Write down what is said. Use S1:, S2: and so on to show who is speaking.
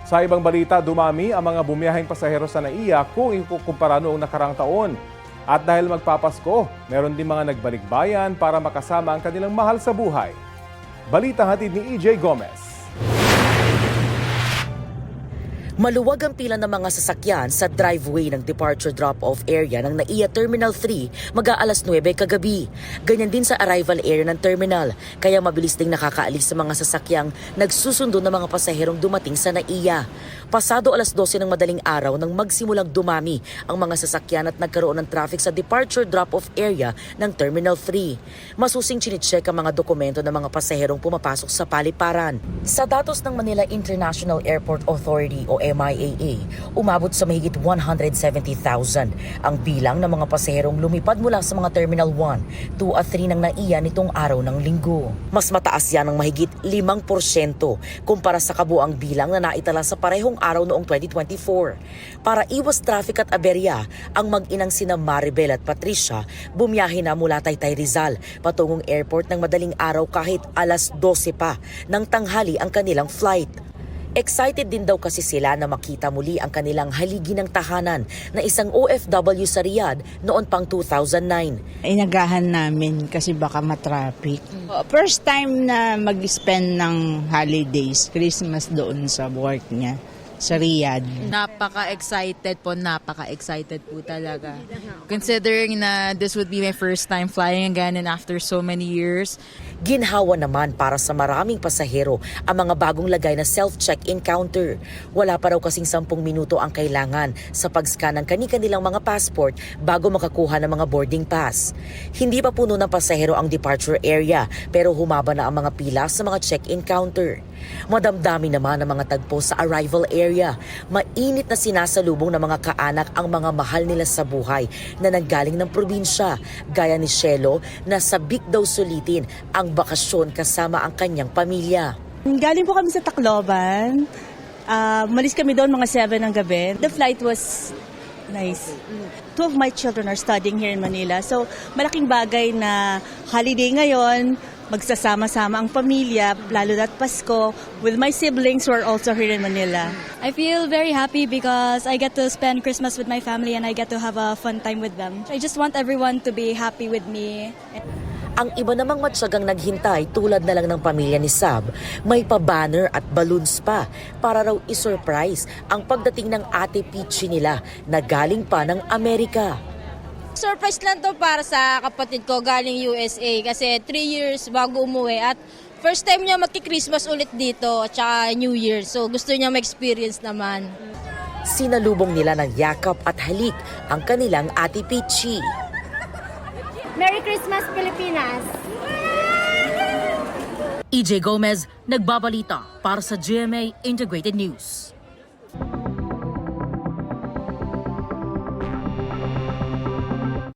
S1: Sa ibang balita, dumami ang mga bumiyaheng pasahero sa NAIA kung ikukumpara noong nakarang taon. At dahil magpapasko, meron din mga nagbalikbayan para makasama ang kanilang mahal sa buhay. Balita hatid ni EJ Gomez.
S2: Maluwag ang pila ng mga sasakyan sa driveway ng departure drop-off area ng NAIA Terminal 3 mag-aalas 9 kagabi. Ganyan din sa arrival area ng terminal, kaya mabilis ding nakakaalis sa mga sasakyang nagsusundo ng mga pasaherong dumating sa NAIA. Pasado alas 12 ng madaling araw nang magsimulang dumami ang mga sasakyan at nagkaroon ng traffic sa departure drop-off area ng Terminal 3. Masusing chinicheck ang mga dokumento ng mga pasaherong pumapasok sa paliparan. Sa datos ng Manila International Airport Authority o MIAA, umabot sa mahigit 170,000 ang bilang ng mga pasaherong lumipad mula sa mga Terminal 1, 2 at 3 ng NAIA nitong araw ng linggo. Mas mataas yan ng mahigit 5% kumpara sa kabuang bilang na naitala sa parehong araw noong 2024. Para iwas traffic at aberya, ang mag-inang sina Maribel at Patricia bumiyahe na mula Taytay Rizal patungong airport ng madaling araw kahit alas 12 pa ng tanghali ang kanilang flight. Excited din daw kasi sila na makita muli ang kanilang haligi ng tahanan na isang OFW sa Riyadh noon pang 2009.
S3: Inagahan namin kasi baka matraffic. First time na mag-spend ng holidays, Christmas doon sa work niya sa Riyadh.
S4: Napaka-excited po talaga. Considering na this would be my first time flying again and after so many years.
S2: Ginhawa naman para sa maraming pasahero ang mga bagong lagay na self-check-in counter. Wala pa raw kasing 10 minuto ang kailangan sa pag-scan ng kani-kanilang mga passport bago makakuha ng mga boarding pass. Hindi pa puno ng pasahero ang departure area pero humaba na ang mga pila sa mga check-in counter. Madamdami naman ang mga tagpo sa arrival area. Mainit na sinasalubong ng mga kaanak ang mga mahal nila sa buhay na nanggaling ng probinsya, gaya ni Shelo na sabik daw sulitin ang bakasyon kasama ang kanyang pamilya.
S5: Galing po kami sa Tacloban. Malis kami doon mga 7 ng gabi. The flight was nice. 2 of my children are studying here in Manila. So malaking bagay na holiday ngayon, magsasama-sama ang pamilya, lalo na't Pasko, with my siblings who are also here in Manila.
S6: I feel very happy because I get to spend Christmas with my family and I get to have a fun time with them. I just want everyone to be happy with me.
S2: Ang iba namang matyagang naghintay tulad na lang ng pamilya ni Sab, may pa-banner at balloons pa para raw isurprise ang pagdating ng Ate Peachy nila na galing pa ng Amerika.
S7: Surprise lang to para sa kapatid ko galing USA kasi 3 years bago umuwi at first time niya magki-Christmas ulit dito at saka New Year. So gusto niya ma-experience naman.
S2: Sinalubong nila ng yakap at halik ang kanilang Ate Peachy.
S8: Merry Christmas, Pilipinas!
S2: EJ Gomez, nagbabalita para sa GMA Integrated News.